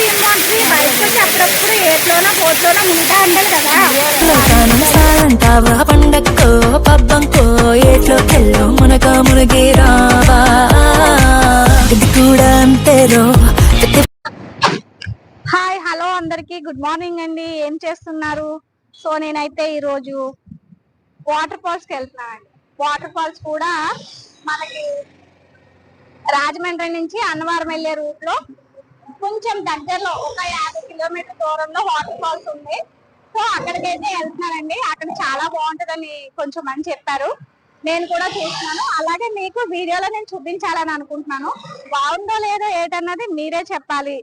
Team బాగుంటుంది. బయటకు వచ్చి అప్పుడప్పుడు ఏట్లోనో పోట్లోనో మునుగుతా ఉంటాను కదా. అంటావా పండక్కో పబ్బంకో ఏట్లోకెళ్ళో మునక మునిగి రావా ఇది కూడా అంతేరో. హాయ్ హలో అందరికి గుడ్ మార్నింగ్ అండి. ఏం చేస్తున్నారు? సో నేనైతే ఈరోజు వాటర్ ఫాల్స్ కి వెళ్తున్నానండి. వాటర్ ఫాల్స్ కూడా మనకి రాజమండ్రి నుంచి అన్నవరం వెళ్ళే రూట్ లో కొంచెం దగ్గరలో ఒక 50 కిలోమీటర్ దూరంలో వాటర్ ఫాల్స్ ఉంది. సో అక్కడికైతే వెళ్తున్నానండి. అక్కడ చాలా బాగుంటుందని కొంచెం మంది చెప్పారు. నేను కూడా చూస్తున్నాను. అలాగే మీకు వీడియోలో నేను చూపించాలని అనుకుంటున్నాను. బాగుందో లేదో ఏటన్నది మీరే చెప్పాలి.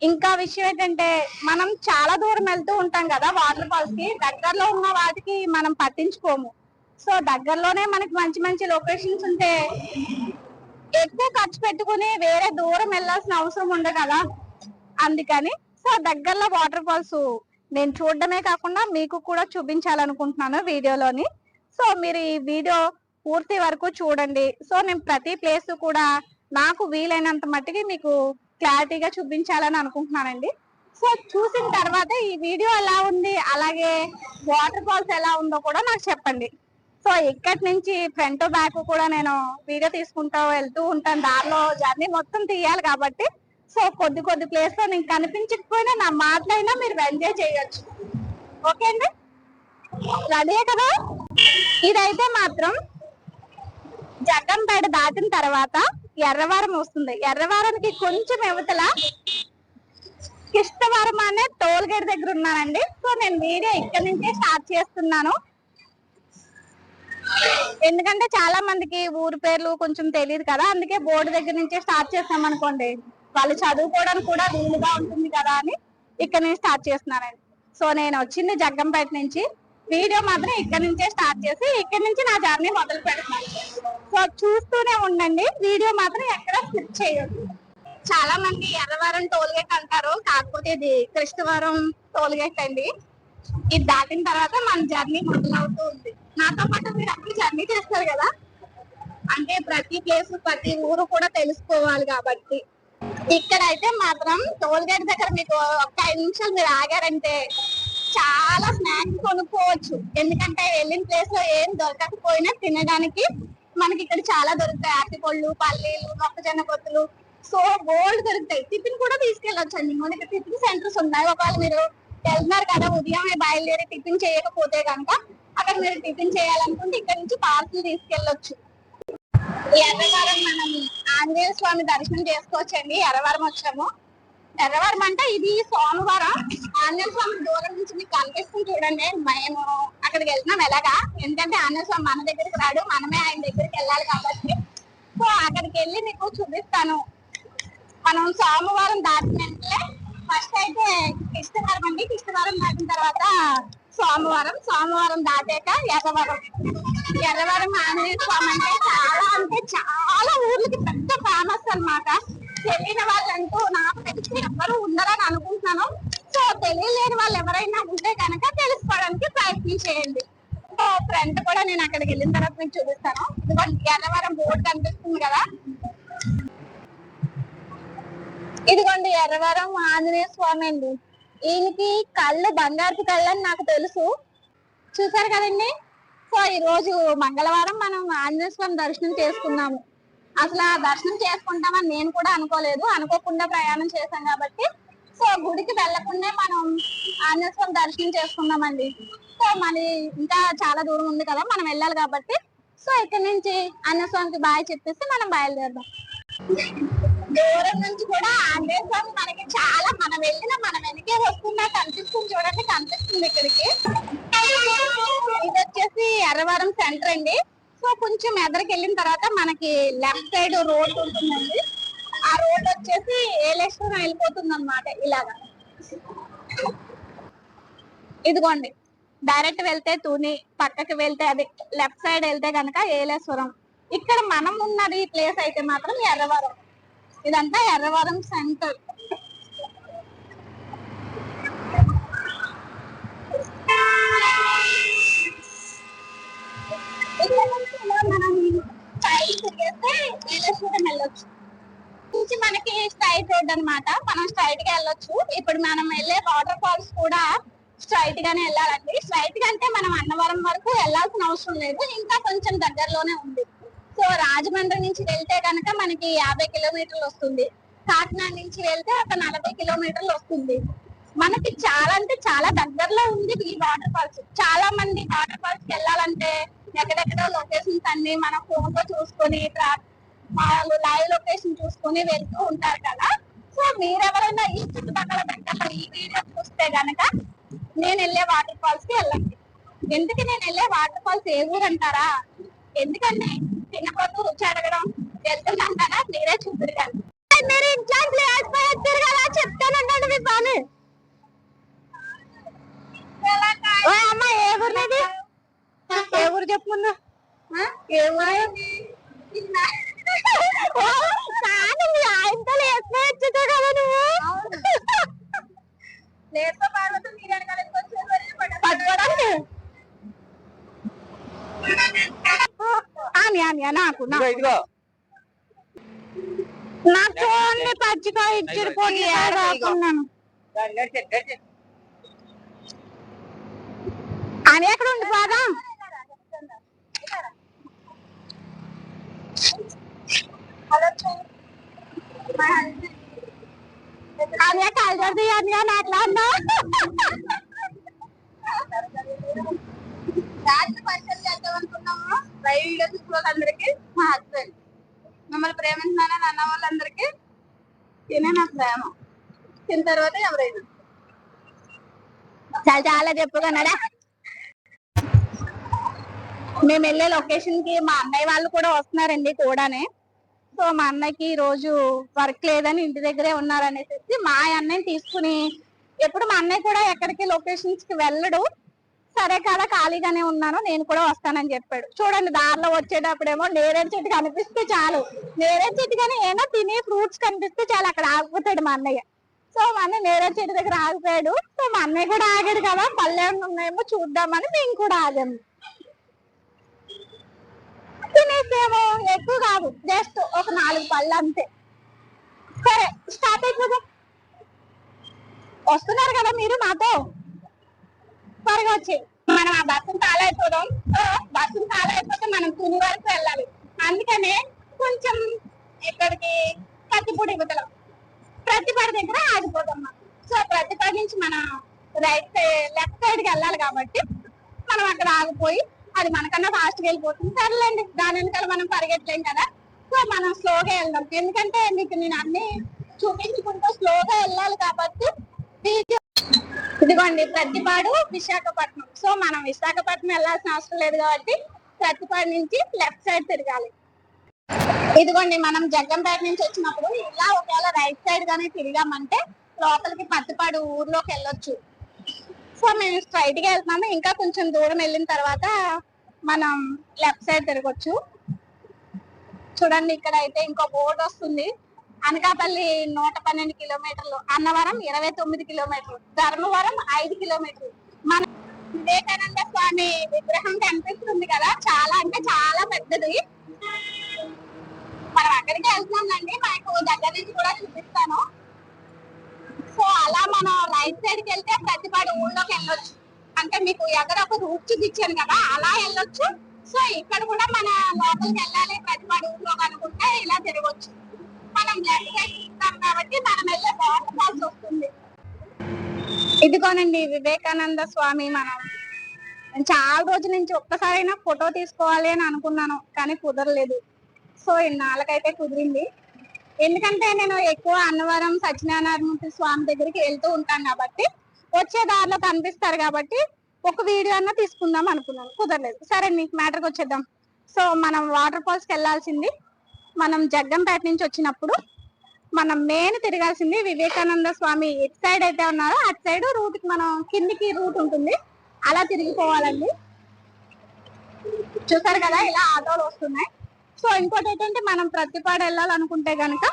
ఇంకా విషయం ఏంటంటే మనం చాలా దూరం వెళ్తూ ఉంటాం కదా వాటర్ ఫాల్స్ కి. దగ్గరలో ఉన్న వాటికి మనం పట్టించుకోము. సో దగ్గరలోనే మనకి మంచి మంచి లొకేషన్స్ ఉంటే ఎక్కువ ఖర్చు పెట్టుకుని వేరే దూరం వెళ్ళాల్సిన అవసరం ఉండదు కదా. అందుకని సో దగ్గరలో వాటర్ ఫాల్స్ నేను చూడడమే కాకుండా మీకు కూడా చూపించాలనుకుంటున్నాను వీడియోలోని. సో మీరు ఈ వీడియో పూర్తి వరకు చూడండి. సో నేను ప్రతి ప్లేస్ కూడా నాకు వీలైనంత మట్టికి మీకు క్లారిటీగా చూపించాలని అనుకుంటున్నానండి. సో చూసిన తర్వాత ఈ వీడియో ఎలా ఉంది, అలాగే వాటర్ ఫాల్స్ ఎలా ఉందో కూడా నాకు చెప్పండి. సో ఇక్కడి నుంచి ఫ్రంట్ బ్యాక్ కూడా నేను వీడియో తీసుకుంటూ వెళ్తూ ఉంటాను. దారిలో జర్నీ మొత్తం తీయాలి కాబట్టి సో కొద్ది కొద్ది ప్లేస్ లో నేను కనిపించకపోయినా నా మాటలైనా మీరు ఎంజాయ్ చేయొచ్చు. ఓకే అండి, రెడీ కదా? ఇదైతే మాత్రం జగ్గంపేట దాటిన తర్వాత ఎర్రవరం వస్తుంది. ఎర్రవరానికి కొంచెం యువతల కిష్టవరం అనే టోల్ గేట్ దగ్గర ఉన్నానండి. సో నేను వీడియో ఇక్కడ నుంచే స్టార్ట్ చేస్తున్నాను. ఎందుకంటే చాలా మందికి ఊరి పేర్లు కొంచెం తెలియదు కదా. అందుకే బోర్డు దగ్గర నుంచే స్టార్ట్ చేస్తాం అనుకోండి, వాళ్ళు చదువుకోవడానికి కూడా వీలుగా ఉంటుంది కదా అని ఇక్కడ నుంచి స్టార్ట్ చేస్తున్నానండి. సో నేను వచ్చింది జగ్గంపేట నుంచి. వీడియో మాత్రం ఇక్కడ నుంచే స్టార్ట్ చేసి ఇక్కడ నుంచి నా జర్నీ మొదలు పెడుతున్నాను. సో చూస్తూనే ఉండండి, వీడియో మాత్రం ఎక్కడ స్కిప్ చేయొద్దు. చాలా మంది ఎర్రవరం టోల్ గేట్ అంటారు, కాకపోతే ఇది కృష్ణవరం టోల్ గేట్ అండి. ఇది దాటిన తర్వాత మన జర్నీ మొదలవుతూ ఉంది. నాతో పాటు మీరు అప్పుడు జర్నీ చేస్తారు కదా, అంటే ప్రతి ప్లేస్ ప్రతి ఊరు కూడా తెలుసుకోవాలి కాబట్టి. ఇక్కడైతే మాత్రం టోల్ గేట్ దగ్గర మీకు ఒక 5 నిమిషాలు మీరు ఆగారంటే చాలా స్నాక్స్ కొనుక్కోవచ్చు. ఎందుకంటే వెళ్ళిన ప్లేస్ లో ఏం దొరకకపోయినా తినడానికి మనకి ఇక్కడ చాలా దొరుకుతాయి. అరటిపళ్ళు, పల్లీలు, మొక్కజొన్న పొత్తులు, సో గోల్డ్ దొరుకుతాయి. టిఫిన్ కూడా తీసుకెళ్ళొచ్చు అండి. మనకి టిఫిన్ సెంటర్స్ ఉన్నాయి. ఒకవేళ మీరు వెళ్తున్నారు కదా, ఉదయమే బయలుదేరి టిఫిన్ చేయకపోతే కనుక అక్కడ మీరు టిఫిన్ చేయాలనుకుంటే ఇక్కడ నుంచి పార్సల్ తీసుకెళ్ళొచ్చు. ఎర్రవరం మనం ఆంజనేయ స్వామి దర్శనం చేసుకోవచ్చండి. ఎర్రవరం వచ్చాము. ఎర్రవరం అంటే ఇది సోమవారం. ఆంజనేయ స్వామి దూరం నుంచి మీకు కనిపిస్తుంది చూడండి. మేము అక్కడికి వెళ్తున్నాం ఎలాగా, ఎందుకంటే ఆంజనేయ స్వామి మన దగ్గరికి రాడు, మనమే ఆయన దగ్గరికి వెళ్ళాలి కాబట్టి. సో అక్కడికి వెళ్ళి మీకు చూపిస్తాను. మనం సోమవారం దాటినంటే ఫస్ట్ అయితే కిష్టవరం అండి. కిష్టవరం దాటిన తర్వాత సోమవారం, సోమవారం దాటాక ఎర్రవరం. ఎర్రవరం ఆంజనేయ స్వామి అంటే చాలా ఊర్లకి పెద్ద ఫేమస్ అన్నమాట. తెలియని వాళ్ళంటూ నాకు తెలిసి ఎవరు ఉండరని అనుకుంటున్నాను. సో తెలియలేని వాళ్ళు ఎవరైనా ఉంటే కనుక తెలుసుకోవడానికి ప్రయత్నం చేయండి. సో ఫ్రెండ్ కూడా నేను అక్కడికి వెళ్ళిన తర్వాత మీకు చూపిస్తాను. ఎర్రవరం బోర్డు కనిపిస్తుంది కదా, ఇదిగోండి ఎర్రవరం ఆంజనేయ స్వామి అండి. ఈయనకి కళ్ళు బంగారు కళ్ళు అని నాకు తెలుసు, చూసారు కదండి. సో ఈ రోజు మంగళవారం మనం ఆంజనేయ స్వామి దర్శనం చేసుకున్నాము. అసలు ఆ దర్శనం చేసుకుంటామని నేను కూడా అనుకోలేదు. అనుకోకుండా ప్రయాణం చేశాం కాబట్టి సో గుడికి వెళ్లకుండా మనం ఆంజనేయ స్వామి దర్శనం చేసుకున్నామండి. సో మరి ఇంకా చాలా దూరం ఉంది కదా, మనం వెళ్ళాలి కాబట్టి సో ఇక్కడ నుంచి ఆంజనేయ స్వామికి బాయ్ చెప్పేసి మనం బయలుదేరదాం. దూరం నుంచి కూడా ఆంజనేయ స్వామి మనకి చాలా, మనం వెళ్ళిన మన వెనకే వస్తున్నా కనిపిస్తుంది చూడండి, కనిపిస్తుంది ఇక్కడికి. ఇది వచ్చేసి ఎర్రవరం సెంటర్ అండి. సో కొంచెం ఎదరికి వెళ్ళిన తర్వాత మనకి లెఫ్ట్ సైడ్ రోడ్ ఉంటుందండి. ఆ రోడ్ వచ్చేసి ఏలేశ్వరం వెళ్ళిపోతుంది అనమాట. ఇలాగా ఇదిగోండి, డైరెక్ట్ వెళ్తే తుని, పక్కకి వెళ్తే అది లెఫ్ట్ సైడ్ వెళ్తే కనుక ఏలేశ్వరం. ఇక్కడ మనం ఉన్నది ప్లేస్ అయితే మాత్రం ఎర్రవరం. ఇదంతా ఎర్రవరం సెంటర్. మనం పైకి తిరిగేస్తే ఏలేశ్వరం వెళ్ళొచ్చు. నుంచి మనకి స్ట్రైట్ రోడ్ అన్నమాట. మనం స్ట్రైట్ గా వెళ్ళొచ్చు. ఇప్పుడు మనం వెళ్ళే వాటర్ ఫాల్స్ కూడా స్ట్రైట్ గానే వెళ్ళాలండి. స్ట్రైట్ గా అంటే మనం అన్నవరం వరకు వెళ్ళాల్సిన అవసరం లేదు, ఇంకా కొంచెం దగ్గరలోనే ఉంది. సో రాజమండ్రి నుంచి వెళ్తే కనుక మనకి 50 కిలోమీటర్లు వస్తుంది. కాకినాడ నుంచి వెళ్తే ఒక 40 కిలోమీటర్లు వస్తుంది. మనకి చాలా అంటే చాలా దగ్గరలో ఉంది ఈ వాటర్ ఫాల్స్. చాలా మంది వాటర్ ఫాల్స్ కి వెళ్ళాలంటే ఎక్కడెక్కడో లొకేషన్స్ అన్ని మన ఫోన్ లో చూసుకొని వాళ్ళు లైవ్ లొకేషన్ చూసుకొని వెళ్తూ ఉంటారు కదా. సో మీరెవరైనా ఈ చుట్టుపక్కల దగ్గరలో ఈ వీడియో చూస్తే గనక నేను వెళ్ళే వాటర్ ఫాల్స్ కి వెళ్ళండి. ఎందుకు నేను వెళ్ళే వాటర్ ఫాల్స్ ఏ ఊరు అంటారా? ఎందుకంటే తినకపోతూ రుచి అడగడం వెళ్తుందంటారా? మీరే చూద్దరు కానీ మీరు ఇంట్లో వచ్చారు కదా చెప్తానంటాను మీ పని. అమ్మ ఏ ఊరు మీది? ఏ ఊరు చెప్పుకున్నా? ఏ ఊరు? ఆయనతో లేకపోవచ్చు కదా నువ్వు. లేకపోతే పట్టుకోవడానికి నాకు నాకు చూడండి పచ్చికాయ ఇచ్చారు పోనీ రాకున్నాను అని ఎక్కడ ఉంది బాగా అని కలజది అని అట్లా అన్నా రాత్రి పరిచయం చేద్దాం అనుకున్నాము. రైలు చూసుకోవాలందరికి మా హస్బెండ్ మమ్మల్ని ప్రేమించున్నానని అన్న వాళ్ళందరికీ తినే నా ప్రేమ. తిన్న తర్వాత ఎవరైనా చాలా చాలా చెప్పుకున్నాడా. మేము వెళ్ళే లొకేషన్ కి మా అన్నయ్య వాళ్ళు కూడా వస్తున్నారండి కూడానే. సో మా అన్నయ్యకి ఈ రోజు వర్క్ లేదని ఇంటి దగ్గరే ఉన్నారనేసి మా అన్నయ్యని తీసుకుని, ఎప్పుడు మా అన్నయ్య కూడా ఎక్కడికి లొకేషన్స్ కి వెళ్ళడు. సరే కదా ఖాళీగానే ఉన్నాను నేను కూడా వస్తానని చెప్పాడు. చూడండి దారిలో వచ్చేటప్పుడేమో నేరేడు చెట్టు కనిపిస్తే చాలు, నేరేడు చెట్టు కానీ ఏమో తినే ఫ్రూట్స్ కనిపిస్తే చాలు అక్కడ ఆగిపోతాడు మా అన్నయ్య. సో మా అన్నయ్య నేరేడు చెట్టు దగ్గర ఆగిపోయాడు. సో మా అన్నయ్య కూడా ఆగాడు కదా, పళ్ళు ఏమైనా ఉన్నాయేమో చూద్దామని మేము కూడా ఆగాము. తినేసేమో ఎక్కువ కాదు, జస్ట్ ఒక 4 పళ్ళు అంతే. సరే స్టార్ట్ అయిపోదాం. వస్తున్నారు కదా మీరు మాతో, త్వరగా వచ్చి మనం ఆ బస్సును ఖాళీ అయిపోదాం. బస్సును ఖాళీ అయిపోతే మనం తుని వరకు వెళ్ళాలి. అందుకనే కొంచెం ఇక్కడికి పత్తిపూడి ఇవతల ప్రతిపాడు దగ్గర ఆగిపోదాం. సో ప్రతిపాడు నుంచి మన లెఫ్ట్ సైడ్ కి వెళ్ళాలి కాబట్టి మనం అక్కడ ఆగిపోయి, అది మనకన్నా ఫాస్ట్ గా వెళ్ళిపోతుంది. సర్లేండి దాని వెనకాల మనం పరిగెట్టలేం కదా. సో మనం స్లోగా వెళ్దాం, ఎందుకంటే మీకు నేను అన్ని చూపించుకుంటూ స్లోగా వెళ్ళాలి కాబట్టి. ఇదిగోండి ప్రతిపాడు విశాఖపట్నం. సో మనం విశాఖపట్నం వెళ్ళాల్సిన అవసరం లేదు కాబట్టి ప్రతిపాడు నుంచి లెఫ్ట్ సైడ్ తిరగాలి. ఇదిగోండి మనం జగ్గంపేట నుంచి వచ్చినప్పుడు ఇలా ఒకవేళ రైట్ సైడ్ గానే తిరిగామంటే లోపలికి పత్తిపాడు ఊర్లోకి వెళ్ళొచ్చు. సో మేము స్ట్రైట్ గా వెళ్తున్నాము. ఇంకా కొంచెం దూరం వెళ్ళిన తర్వాత మనం లెఫ్ట్ సైడ్ తిరగొచ్చు. చూడండి ఇక్కడ అయితే ఇంకో బోర్డు వస్తుంది. అనకాపల్లి 112 కిలోమీటర్లు, అన్నవరం 29 కిలోమీటర్లు, ధర్మవరం 5 కిలోమీటర్లు. మన వివేకానంద స్వామి విగ్రహం కనిపిస్తుంది కదా, చాలా అంటే చాలా పెద్దది. మనం అక్కడికి వెళ్తున్నామండి, మనకు దగ్గర నుంచి కూడా చూపిస్తాను. సో అలా మనం రైట్ సైడ్ కి వెళ్తే ప్రతిపాడు ఊళ్ళోకి వెళ్ళొచ్చు. అంటే మీకు ఎక్కడ ఒక రూట్ చూపించాను కదా, అలా వెళ్ళొచ్చు. సో ఇక్కడ కూడా మన లోపలికి వెళ్ళాలి ప్రతిపాడు ఊళ్ళో అనుకుంటే ఇలా తిరగొచ్చు. మనం లెఫ్ట్ సైడ్ చూస్తాం కాబట్టి మనం వెళ్ళే వాటర్ ఫాల్స్ వస్తుంది. ఇదిగోనండి వివేకానంద స్వామి. నేను చాలా రోజుల నుంచి ఒక్కసారైనా ఫోటో తీసుకోవాలి అని అనుకున్నాను, కానీ కుదరలేదు. సో ఇన్నాళ్ళకైతే కుదిరింది. ఎందుకంటే నేను ఎక్కువ అన్నవరం సత్యనారాయణమూర్తి స్వామి దగ్గరికి వెళ్తూ ఉంటాను కాబట్టి, వచ్చే దారిలో కనిపిస్తారు కాబట్టి ఒక వీడియో అన్నా తీసుకుందాం అనుకున్నాను, కుదరలేదు. సరే నీకు మ్యాటర్కి వచ్చేద్దాం. సో మనం వాటర్ ఫాల్స్ కి వెళ్ళాల్సింది. మనం జగ్గంపేట నుంచి వచ్చినప్పుడు మనం మెయిన్ తిరగాల్సింది వివేకానంద స్వామి. ఎటు సైడ్ అయితే ఉన్నారో అటు సైడ్ రూట్ కి మనం కిందికి రూట్ ఉంటుంది, అలా తిరిగిపోవాలండి. చూసారు కదా ఇలా ఆటోలు వస్తున్నాయి. సో ఇంకోటి ఏంటంటే మనం ప్రతిపాడు వెళ్ళాలనుకుంటే గనక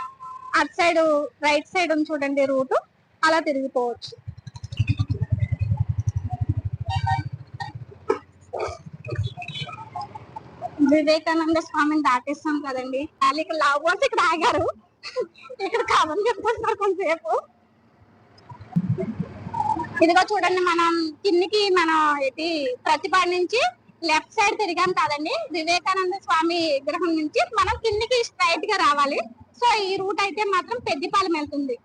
అటు సైడ్ రైట్ సైడ్ ఉంది చూడండి రూట్, అలా తిరిగిపోవచ్చు. వివేకానంద స్వామిని దాటేస్తాం కదండి. ఇక్కడ లవ్ బర్డ్స్ ఇక్కడ ఆగారు. ఇక్కడ కమని చెప్పుకుంటున్నారు కొంతసేపు. ఇదిగో చూడండి, మనం కిందికి మనం ఇది ప్రతిపాడు నుంచి లెఫ్ట్ సైడ్ తిరిగాం కదండి, వివేకానంద స్వామి విగ్రహం నుంచి మనం కిందికి స్ట్రైట్ గా రావాలి. సో ఈ రూట్ అయితే మాత్రం పెద్దిపాలెం వెళ్తుంది.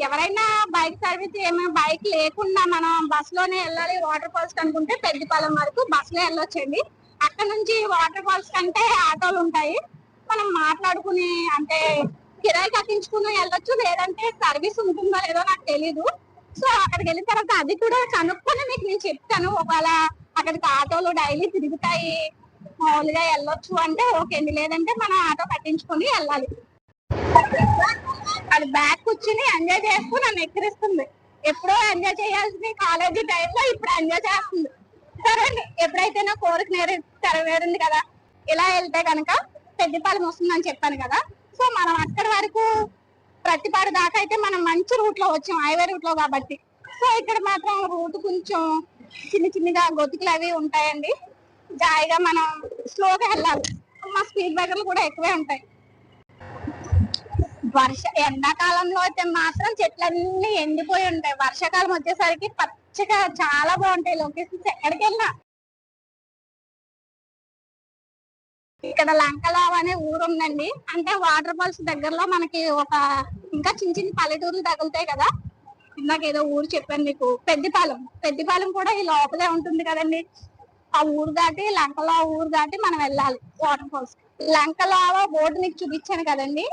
ఎవరైనా బైక్ సర్వీస్ ఏమైనా బైక్ లేకుండా మనం బస్ లోనే వెళ్ళాలి వాటర్ ఫాల్స్ అనుకుంటే పెద్దిపాలెం వరకు బస్ లో వెళ్ళొచ్చండి. అక్కడ నుంచి వాటర్ ఫాల్స్ కంటే ఆటోలు ఉంటాయి, మనం మాట్లాడుకుని అంటే కిరాయి కట్టించుకుని వెళ్ళొచ్చు, లేదంటే సర్వీస్ ఉంటుందో లేదో నాకు తెలీదు. సో అక్కడికి వెళ్ళిన తర్వాత అది కూడా కనుక్కొని మీకు నేను చెప్తాను. ఒకవేళ అక్కడికి ఆటోలు డైలీ తిరుగుతాయి మామూలుగా వెళ్ళొచ్చు అంటే ఓకే అండి, లేదంటే మనం ఆటో కట్టించుకొని వెళ్ళాలి. అది బ్యాగ్ కూర్చుని ఎంజాయ్ చేస్తూ నన్ను ఎక్కిరిస్తుంది. ఎప్పుడో ఎంజాయ్ చేయాల్సింది కాలేజీ టైంలో ఇప్పుడు ఎంజాయ్ చేస్తుంది. సరే అండి, ఎప్పుడైతే నా కోరిక నెరవేరింది కదా, ఇలా వెళ్తే కనుక పెద్దపాలెం వస్తుందని చెప్పాను కదా. సో మనం అక్కడి వరకు ప్రతిపాడు దాకా అయితే మనం మంచి రూట్ లో వచ్చాం, హైవే రూట్ లో కాబట్టి. సో ఇక్కడ మాత్రం రూట్ కొంచెం చిన్నగా గొతుకులు అవి ఉంటాయండి, జాయిగా మనం స్లోగా వెళ్ళాలి. మా స్పీడ్ బ్రేకర్లు కూడా ఎక్కువే ఉంటాయి. ఎండాకాలంలో అయితే మాత్రం చెట్లన్నీ ఎండిపోయి ఉంటాయి, వర్షాకాలం వచ్చేసరికి పచ్చగా చాలా బాగుంటాయి లొకేషన్స్ ఎక్కడికి వెళ్ళినా. ఇక్కడ లంకలావ్ అనే ఊరు ఉందండి, అంటే వాటర్ ఫాల్స్ దగ్గరలో మనకి ఒక ఇంకా చిన్న పల్లెటూర్లు తగులుతాయి కదా. ఇందాక ఏదో ఊరు చెప్పాను మీకు, పెద్దిపాలెం కూడా ఈ లోపలే ఉంటుంది కదండి. ఆ ఊరు దాటి లంకలావ్ ఊరు దాటి మనం వెళ్ళాలి వాటర్ ఫాల్స్. లంకలావ బోర్డు మీకు చూపించాను కదండి,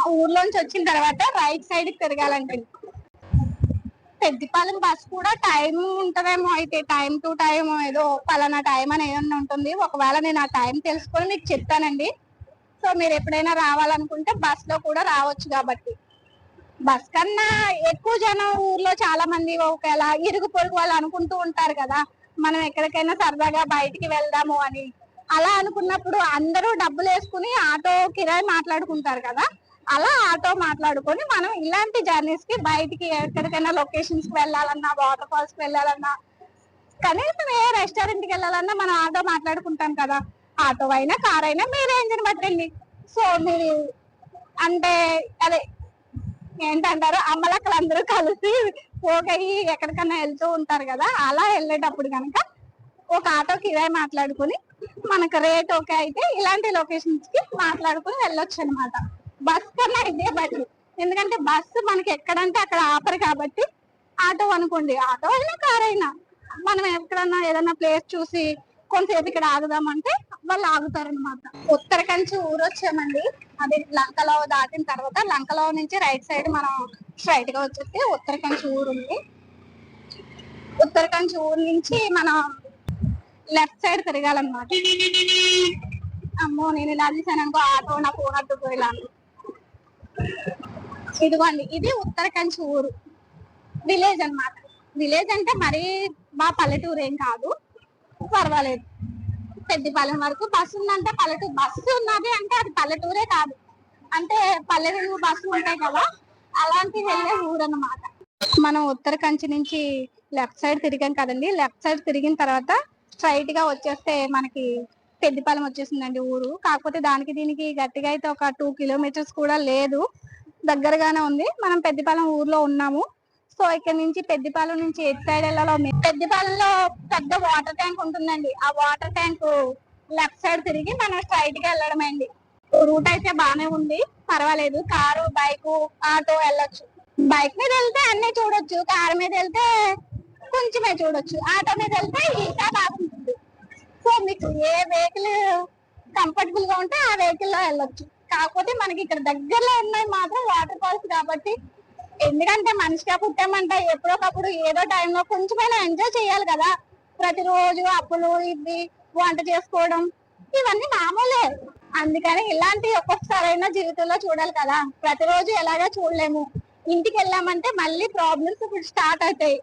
ఆ ఊర్లోంచి వచ్చిన తర్వాత రైట్ సైడ్ కి తిరగాలంటే పెద్దిపాలెం బస్ కూడా టైం ఉంటదేమో, అయితే టైం టు టైం ఏదో పలానా టైం అని ఏమన్నా ఉంటుంది. ఒకవేళ నేను ఆ టైం తెలుసుకొని మీకు చెప్తానండి. సో మీరు ఎప్పుడైనా రావాలనుకుంటే బస్ లో కూడా రావచ్చు. కాబట్టి బస్ కన్నా ఎక్కువ జనం ఊర్లో చాలా మంది ఒకవేళ ఇరుగు పొరుగు వాళ్ళు అనుకుంటూ ఉంటారు కదా, మనం ఎక్కడికైనా సరదాగా బయటికి వెళ్దాము అని. అలా అనుకున్నప్పుడు అందరూ డబ్బులు వేసుకుని ఆటో కిరాయి మాట్లాడుకుంటారు కదా, అలా ఆటో మాట్లాడుకొని మనం ఇలాంటి జర్నీస్ కి బయటికి ఎక్కడికైనా లొకేషన్స్ కి వెళ్ళాలన్నా, వాటర్ ఫాల్స్ కి వెళ్ళాలన్నా, కనీసం ఏ రెస్టారెంట్ కి వెళ్ళాలన్నా మనం ఆటో మాట్లాడుకుంటాం కదా. ఆటో అయినా కార్ అయినా మీ రేంజ్ ని బట్టండి. సో మీరు అంటే అదే ఏంటంటారు, అమ్మలక్కలు అందరూ కలిసి పోగయ్యి ఎక్కడికన్నా వెళ్తూ ఉంటారు కదా, అలా వెళ్ళేటప్పుడు కనుక ఒక ఆటో కిరాయి మాట్లాడుకుని మనకు రేట్ ఓకే అయితే ఇలాంటి లొకేషన్స్ కి మాట్లాడుకుని వెళ్ళొచ్చు అనమాట. బస్ కన్నా ఇదే బెటర్, ఎందుకంటే బస్సు మనకి ఎక్కడంటే అక్కడ ఆపరు కాబట్టి. ఆటో అనుకోండి, ఆటో అయినా కార్ అయినా మనం ఎక్కడన్నా ఏదైనా ప్లేస్ చూసి కొంతసేపు ఇక్కడ ఆగుదామంటే వాళ్ళు ఆగుతారనమాట. ఉత్తరకంచి ఊరు వచ్చామండి, అది లంకలో దాటిన తర్వాత లంకలో నుంచి రైట్ సైడ్ మనం స్ట్రైట్ గా వచ్చేస్తే ఉత్తరకంచి ఊరు ఉంది. ఉత్తరకంచి ఊరు నుంచి మనం లెఫ్ట్ సైడ్ తిరగాలన్నమాట. అమ్మో నేను ఇలా తీసాను అనుకో, ఆటో నా ఫోన్ అడ్డుపోయేలా. ఇదిగోండి, ఇది ఉత్తరకంచి ఊరు, విలేజ్ అన్నమాట. విలేజ్ అంటే మరీ మా పల్లెటూరు ఏం కాదు, పర్వాలేదు. పెద్దపాలెం వరకు బస్సు ఉందంటే పల్లెటూరు, బస్సు ఉన్నది అంటే అది పల్లెటూరే కాదు, అంటే పల్లెటూరు బస్సులు ఉంటాయి కదా, అలాంటి వెళ్ళే ఊరు అన్నమాట. మనం ఉత్తరకంచి నుంచి లెఫ్ట్ సైడ్ తిరిగాం కదండి, లెఫ్ట్ సైడ్ తిరిగిన తర్వాత స్ట్రైట్ గా వచ్చేస్తే మనకి పెద్దపాలెం వచ్చేసిందండి ఊరు. కాకపోతే దానికి దీనికి గట్టిగా అయితే ఒక 2 కిలోమీటర్స్ కూడా లేదు, దగ్గరగానే ఉంది. మనం పెద్దపాలెం ఊర్లో ఉన్నాము. సో ఇక్కడ నుంచి పెద్దపాలెం నుంచి ఎటు సైడ్ వెళ్ళాలో, పెద్దపాలెంలో పెద్ద వాటర్ ట్యాంక్ ఉంటుందండి, ఆ వాటర్ ట్యాంక్ లెఫ్ట్ సైడ్ తిరిగి మనం స్ట్రైట్ గా వెళ్ళడమేండి. రూట్ అయితే బానే ఉంది, పర్వాలేదు. కారు, బైక్, ఆటో వెళ్ళొచ్చు. బైక్ మీద వెళ్తే అన్ని చూడొచ్చు, కారు మీద వెళ్తే కొంచెమే చూడొచ్చు, ఆటో మీద వెళ్తే ఇంకా బాగుంటుంది. సో మీకు ఏ వెహికల్ కంఫర్టబుల్ గా ఉంటే ఆ వెహికల్ లో వెళ్ళొచ్చు. కాకపోతే మనకి ఇక్కడ దగ్గరలో ఉన్నాయి మాత్రం వాటర్ ఫాల్స్ కాబట్టి, ఎందుకంటే మనిషిగా పుట్టామంటే ఎప్పుడోకప్పుడు ఏదో టైంలో కొంచెమైనా ఎంజాయ్ చేయాలి కదా. ప్రతిరోజు అప్పులు ఇవి వంట చేసుకోవడం ఇవన్నీ మామూలే. అందుకని ఇలాంటి ఒక్కొక్కసారైనా జీవితంలో చూడాలి కదా, ప్రతిరోజు ఎలాగా చూడలేము. ఇంటికి వెళ్ళామంటే మళ్ళీ ప్రాబ్లమ్స్ ఇప్పుడు స్టార్ట్ అవుతాయి.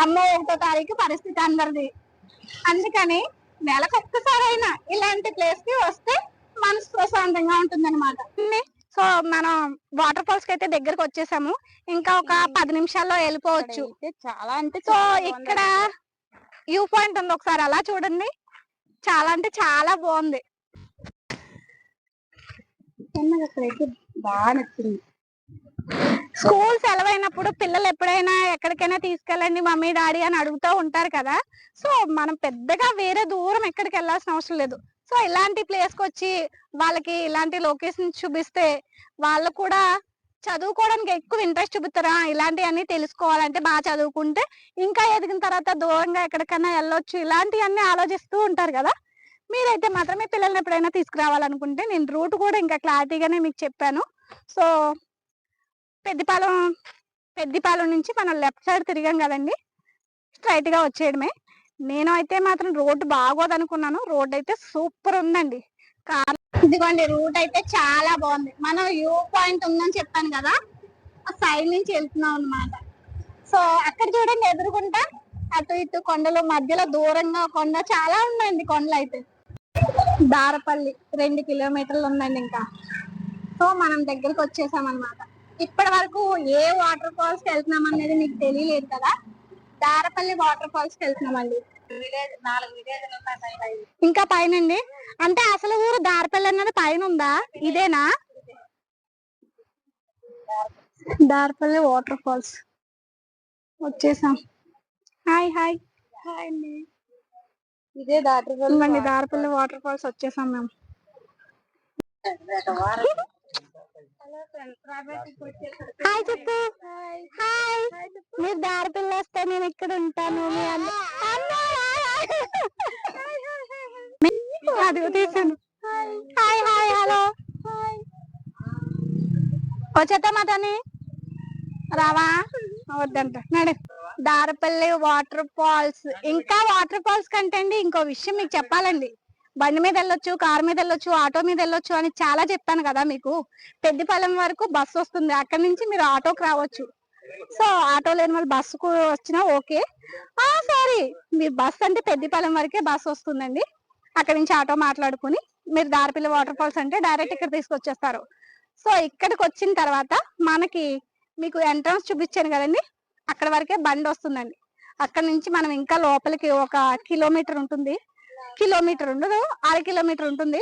అమ్మో 1వ తారీఖు పరిస్థితి అందరిది. అందుకని నెలకు ఒక్కసారైనా ఇలాంటి ప్లేస్ కి వస్తే మనసు ప్రశాంతంగా ఉంటుంది అనమాట. సో మనం వాటర్ ఫాల్స్ కి అయితే దగ్గరకు వచ్చేసాము, ఇంకా ఒక 10 నిమిషాల్లో వెళ్ళిపోవచ్చు. చాలా అంటే సో ఇక్కడ వ్యూ పాయింట్ ఉంది, ఒకసారి అలా చూడండి. చాలా అంటే చాలా బాగుంది, అక్కడైతే బాగా నచ్చింది. స్కూల్ సెలవైనప్పుడు పిల్లలు ఎప్పుడైనా ఎక్కడికైనా తీసుకెళ్ళండి మమ్మీ డాడీ అని అడుగుతూ ఉంటారు కదా. సో మనం పెద్దగా వేరే దూరం ఎక్కడికి వెళ్ళాల్సిన అవసరం లేదు. సో ఇలాంటి ప్లేస్ కి వచ్చి వాళ్ళకి ఇలాంటి లొకేషన్ చూపిస్తే వాళ్ళు కూడా చదువుకోవడానికి ఎక్కువ ఇంట్రెస్ట్ చూపుతారా. ఇలాంటివన్నీ తెలుసుకోవాలంటే బాగా చదువుకుంటే ఇంకా ఎదిగిన తర్వాత దూరంగా ఎక్కడికైనా వెళ్ళొచ్చు, ఇలాంటివన్నీ ఆలోచిస్తూ ఉంటారు కదా. మీరైతే మాత్రం మీ పిల్లల్ని ఎప్పుడైనా తీసుకురావాలనుకుంటే నేను రూట్ కూడా ఇంకా క్లారిటీగానే మీకు చెప్పాను. సో పెద్దిపాలెం పెద్దిపాలెం నుంచి మనం లెఫ్ట్ సైడ్ తిరిగాం కదండి, స్ట్రైట్ గా వచ్చేయడమే. నేను అయితే మాత్రం రోడ్డు బాగోదు అనుకున్నాను, రోడ్ అయితే సూపర్ ఉందండి. ఇదిగోండి రూట్ అయితే చాలా బాగుంది. మనం వ్యూ పాయింట్ ఉందని చెప్పాను కదా, ఆ సైడ్ నుంచి వెళ్తున్నాం అన్నమాట. సో అక్కడ చూడండి ఎదురుకుంటా అటు ఇటు కొండలు, మధ్యలో దూరంగా కొండ, చాలా ఉన్నాయండి కొండలు అయితే. దారపల్లి 2 కిలోమీటర్లు ఉందండి ఇంకా. సో మనం దగ్గరికి వచ్చేసాం అన్నమాట. ఇప్పటి వరకు ఏ వాటర్ ఫాల్స్ కి వెళ్తున్నాం అనేది మీకు తెలియలేదు కదా. దారపల్లి వాటర్ ఫాల్స్ కి వెళ్తున్నామండి. 4 విలేజ్లు ఉన్నాయి ఇంకా పైనండి. అంటే అసలు ఊరు దారపల్లి అన్నది పైన ఉందా? ఇదేనా దారపల్లి వాటర్ ఫాల్స్? వచ్చేసాం. హాయ్ హాయ్ హాయ్ అండి. ఇదే దారపల్లి వాటర్ ఫాల్స్ వచ్చేసాం మేము. హాయ్ చెప్పు. హాయ్. మీరు దారిపిల్ల వస్తే నేను ఇక్కడ ఉంటాను. అదిగో తీసాను. హాయ్ హాయ్ హలో వచ్చేద్దాం అతని రావా వద్దంట నడు. Darapalli water falls. ఇంకా వాటర్ ఫాల్స్ కంటే అండి ఇంకో విషయం మీకు చెప్పాలండి. బండి మీద వెళ్ళొచ్చు, కారు మీద వెళ్ళొచ్చు, ఆటో మీద వెళ్ళొచ్చు అని చాలా చెప్పాను కదా మీకు. పెద్దిపాలెం వరకు బస్సు వస్తుంది, అక్కడ నుంచి మీరు ఆటోకి రావచ్చు. సో ఆటో లేని వాళ్ళు బస్సుకు వచ్చినా ఓకే. సారీ, మీరు బస్ అంటే పెద్దిపాలెం వరకే బస్సు వస్తుందండి. అక్కడ నుంచి ఆటో మాట్లాడుకుని మీరు దారపల్లి వాటర్ ఫాల్స్ అంటే డైరెక్ట్ ఇక్కడ తీసుకొచ్చేస్తారు. సో ఇక్కడికి వచ్చిన తర్వాత మనకి మీకు ఎంట్రన్స్ చూపించాను కదండి, అక్కడ వరకే బండి వస్తుందండి. అక్కడ నుంచి మనం ఇంకా లోపలికి 1 కిలోమీటర్ ఉంటుంది, కిలోమీటర్ ఉండదు 1/2 కిలోమీటర్ ఉంటుంది.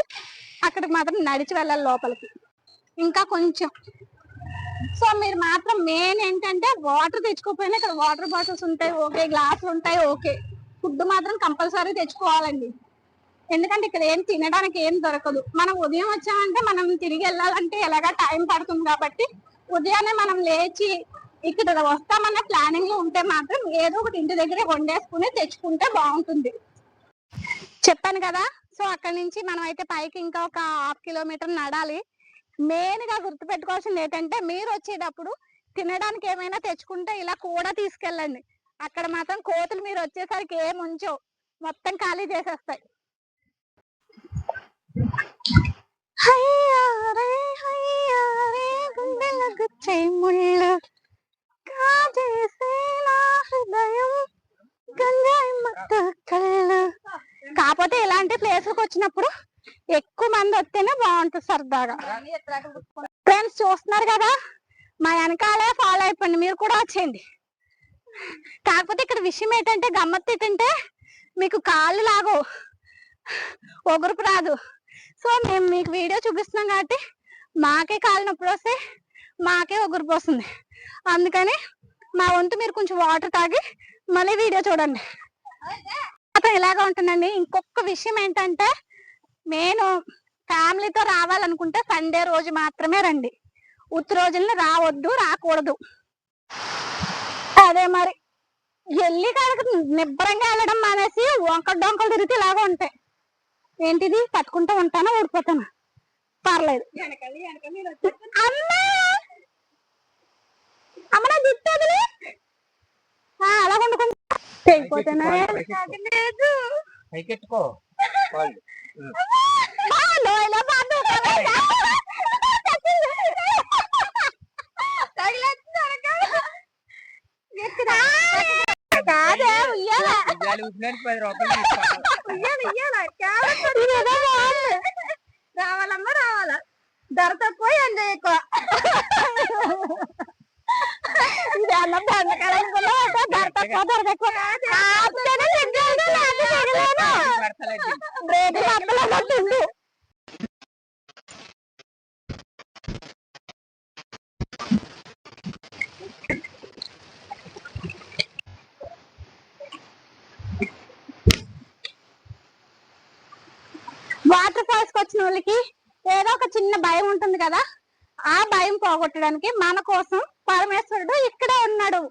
అక్కడికి మాత్రం నడిచి వెళ్ళాలి లోపలికి ఇంకా కొంచెం. సో మీరు మాత్రం మెయిన్ ఏంటంటే వాటర్ తెచ్చుకోకపోయినా ఇక్కడ వాటర్ బాటిల్స్ ఉంటాయి ఓకే, గ్లాసులు ఉంటాయి ఓకే. ఫుడ్ మాత్రం కంపల్సరీ తెచ్చుకోవాలండి, ఎందుకంటే ఇక్కడ ఏం తినడానికి ఏం దొరకదు. మనం ఉదయం వచ్చామంటే మనం తిరిగి వెళ్ళాలంటే ఎలాగా టైం పడుతుంది కాబట్టి ఉదయాన్నే మనం లేచి ఇక్కడ వస్తామన్న ప్లానింగ్ లో ఉంటే మాత్రం ఏదో ఒకటి ఇంటి దగ్గరే వండేసుకుని తెచ్చుకుంటే బాగుంటుంది. చెప్పాను కదా. సో అక్కడ నుంచి మనం అయితే పైకి ఇంకా 1/2 కిలోమీటర్ నడాలి. మెయిన్ గా గుర్తు పెట్టుకోవాల్సింది ఏంటంటే మీరు వచ్చేటప్పుడు తినడానికి ఏమైనా తెచ్చుకుంటే ఇలా కూడా తీసుకెళ్ళండి. అక్కడ మాత్రం కోతులు మీరు వచ్చేసరికి ఏం ఉంచో మొత్తం ఖాళీ చేసేస్తాయి. కాకపోతే ఇలాంటి ప్లేస్లకు వచ్చినప్పుడు ఎక్కువ మంది వస్తేనే బాగుంటుంది సరదాగా. ఫ్రెండ్స్ చూస్తున్నారు కదా, మా వెనకాలే ఫాలో అయిపోండి, మీరు కూడా వచ్చేయండి. కాకపోతే ఇక్కడ విషయం ఏంటంటే గమ్మత్తు ఏంటంటే మీకు కాళ్ళు లాగో ఒగురుపు రాదు. సో మేము మీకు వీడియో చూపిస్తున్నాం కాబట్టి మాకే కాళ్ళు నొప్పులు వస్తే మాకే ఒగురుపు వస్తుంది. అందుకని మా వంతు మీరు కొంచెం వాటర్ తాగి మళ్ళీ వీడియో చూడండి. ఇలాగా ఉంటుందండి. ఇంకొక విషయం ఏంటంటే నేను ఫ్యామిలీతో రావాలనుకుంటే సండే రోజు మాత్రమే రండి, ఉత్తి రోజుల్ని రావద్దు, రాకూడదు. అదే మరి వెళ్ళి కనుక నిబ్బరంగా వెళ్ళడం మానేసి వంకలు డొంకలు తిరిగితే ఇలాగా ఉంటాయి. ఏంటిది పట్టుకుంటూ ఉంటానా ఓడిపోతానా పర్లేదు. అమ్మ నా జుట్టు అలా వండుకుంటా తెగిపోతున్నా రావాలమ్మా రావాలా, ధర తక్కువ ఎంజాయ్ ఎక్కువ. ఇది అన్నం దండకాలనుకున్నా ధర తక్కువ ధర తక్కువ ఫాల్స్ కి వచ్చిన వాళ్ళకి ఏదో ఒక చిన్న భయం ఉంటుంది కదా, ఆ భయం పోగొట్టడానికి మన కోసం పరమేశ్వరుడు ఇక్కడే ఉన్నాడు.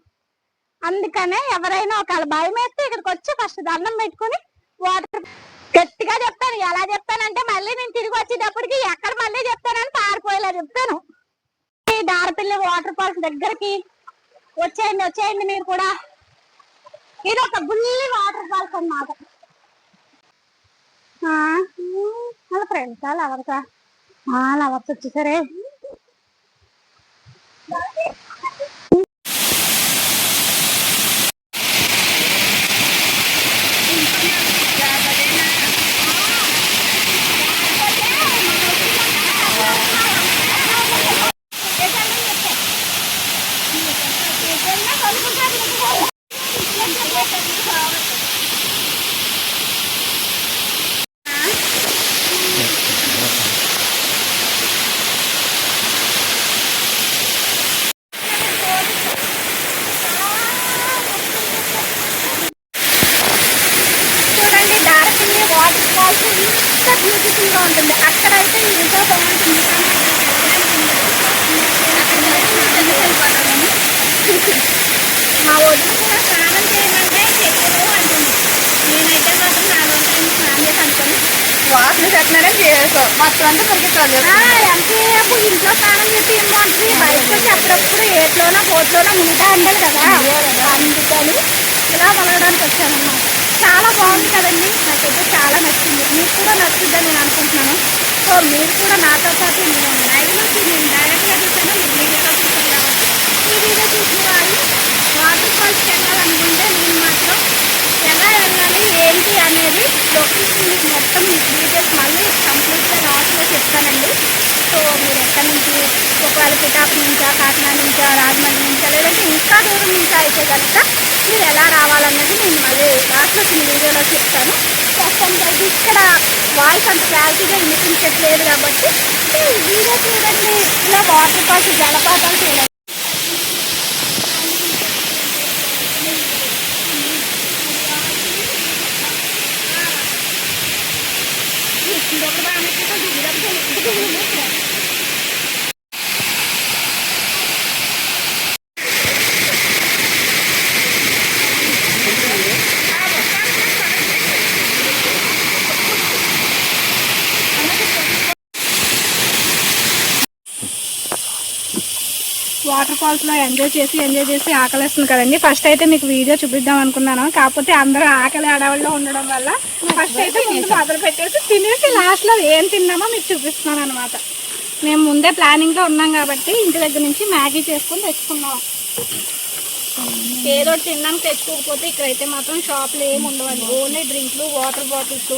అందుకనే ఎవరైనా ఒకవేళ భయం వేస్తే ఇక్కడికి వచ్చి ఫస్ట్ దండం పెట్టుకుని వాటర్, గట్టిగా చెప్తాను. ఎలా చెప్తానంటే మళ్ళీ నేను తిరిగి వచ్చేటప్పటికి ఎక్కడ మళ్ళీ చెప్తానని పారిపోయేలా చెప్తాను. దారపిల్లి వాటర్ ఫాల్స్ దగ్గరికి వచ్చేయండి మీరు కూడా. ఇది ఒక బుల్లి వాటర్ ఫాల్స్ అన్నమాట. వాళ్ళ ఫ్రెండ్సా లవర్సా? లవర్స్ వచ్చేసరే. చూడండి, దారపిల్లి వాటర్ ఫాల్స్ ఇంత బ్యూటిఫుల్ గా ఉంటుంది. అక్కడైతే ఇంకా బాగుంటుంది. మా వదిన కూడా స్నానం చేయమంటే ఎక్కడో అంటుంది. నేనైతే మాత్రం నా రోజు స్నానం చేసి అనుకోని వాసన చెట్లనే మొత్తం అంతా పరిగెత్తాలి. ఎంతసేపు ఇంట్లో స్నానం చేసి ఏం బాగుంటుంది, బయటకు వచ్చి అప్పుడప్పుడు ఏట్లోనో పోట్లోనో మునిగా అంటారు కదా, అందుకని ఇలా మొలగడానికి వచ్చానన్నమాట. చాలా బాగుంది కదండి, నాకైతే చాలా నచ్చింది. మీకు కూడా నచ్చుద్దని నేను అనుకుంటున్నాను. సో మీరు కూడా నాతో పాటు నేను లైవ్లో నేను డైరెక్ట్గా చూసాను, మీరు వీడియోలో చూసాను కాబట్టి ఈ వీడియో చూసిన వాళ్ళు వాటర్ ఫాల్స్కి వెళ్ళాలనుకుంటే నేను మాత్రం ఎలా వెళ్ళాలి ఏంటి అనేది లొకేషన్ మీకు మొత్తం డీటెయిల్స్ మళ్ళీ కంప్లీట్గా లాస్ట్లో చెప్తానండి. సో మీరు ఎక్కడి నుంచి, ఒకవేళ పిఠాపు నుంచా, కాకినాడ నుంచా, రాజమండ్రి నుంచా, లేదంటే ఇంకా దూరం నుంచా అయితే కనుక మీరు ఎలా రావాలన్నది నేను మళ్ళీ లాస్ట్లో చిన్న వీడియోలో చెప్తాను. ప్రస్తుతానికి అయితే ఇక్కడ వాయిస్ అంత క్లారిటీగా వినిపించట్లేదు కాబట్టి ఈ వీడియో చూడండి. ఇలా వాటర్ ఫాల్స్, జలపాతాలు చూడండి. వాటర్ ఫాల్స్ లో ఎంజాయ్ చేసి ఆకలిస్తుంది కదండి. ఫస్ట్ అయితే మీకు వీడియో చూపిద్దాం అనుకున్నాను, కాకపోతే అందరూ ఆకలి అడవుల్లో ఉండడం వల్ల ఫస్ట్ అయితే ముందు మొదలు పెట్టేసి తినేసి లాస్ట్ లో ఏం తిన్నామో మీకు చూపిస్తున్నాను అనమాట. మేము ముందే ప్లానింగ్ లో ఉన్నాం కాబట్టి ఇంటి దగ్గర నుంచి మ్యాగీ చేసుకుని తెచ్చుకున్నాం. ఏదో తినడానికి తెచ్చుకోకపోతే ఇక్కడైతే మాత్రం షాప్లో ఏమి ఉండవండి. ఓన్లీ డ్రింక్లు, వాటర్ బాటిల్స్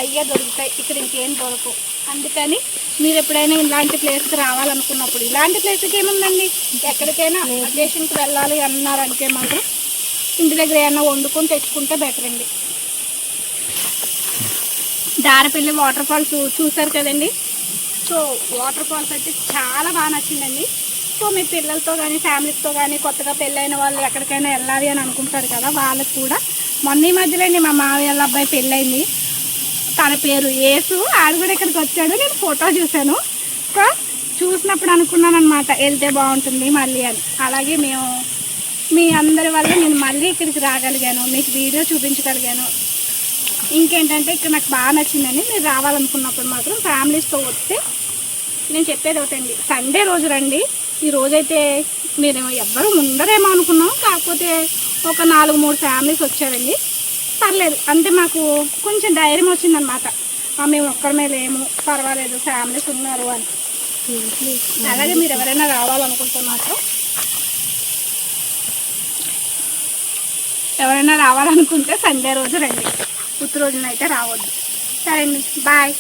అయ్యే దొరుకుతాయి, ఇక్కడ ఇంకేం దొరకవు. అందుకని మీరు ఎప్పుడైనా ఇలాంటి ప్లేస్కి రావాలనుకున్నప్పుడు, ఇలాంటి ప్లేస్కి ఏముందండి, ఎక్కడికైనా అకేషన్కి వెళ్ళాలి అన్నారంటే మాత్రం ఇంటి దగ్గర ఏమైనా వండుకొని తెచ్చుకుంటే బెటర్ అండి. దారపల్లి వాటర్ ఫాల్స్ చూసారు కదండి. సో వాటర్ ఫాల్స్ అయితే చాలా బాగా నచ్చిందండి. సో మీ పిల్లలతో కానీ ఫ్యామిలీతో కానీ కొత్తగా పెళ్ళైన వాళ్ళు ఎక్కడికైనా వెళ్ళాలి అని అనుకుంటారు కదా, వాళ్ళకి కూడా మొన్న ఈ మధ్యలోనే మా మావయ్య వాళ్ళ అబ్బాయి పెళ్ళయింది. తన పేరు యేసు, ఆడు కూడా ఇక్కడికి వచ్చాడు. నేను ఫోటో చూశాను. సో చూసినప్పుడు అనుకున్నాను అనమాట వెళ్తే బాగుంటుంది మళ్ళీ అని. అలాగే మేము మీ అందరి వల్ల నేను మళ్ళీ ఇక్కడికి రాగలిగాను, మీకు వీడియో చూపించగలిగాను. ఇంకేంటంటే ఇక్కడ నాకు బాగా నచ్చిందని, మీరు రావాలనుకున్నప్పుడు మాత్రం ఫ్యామిలీస్తో వస్తే నేను చెప్పేది ఒకటండి, సండే రోజు రండి. ఈ రోజైతే మీరు ఎవ్వరూ ముందరేమో అనుకున్నాం, కాకపోతే ఒక 4-3 ఫ్యామిలీస్ వచ్చారండి. పర్లేదు, అంటే మాకు కొంచెం ధైర్యం వచ్చిందనమాట, మేము ఒక్కడమే లేము, పర్వాలేదు ఫ్యామిలీస్ ఉన్నారు అని. అలాగే మీరు ఎవరైనా రావాలనుకుంటున్నారు, ఎవరైనా రావాలనుకుంటే సండే రోజు రండి, ఉత్త రోజునైతే రావద్దు. సరే అండి, బాయ్.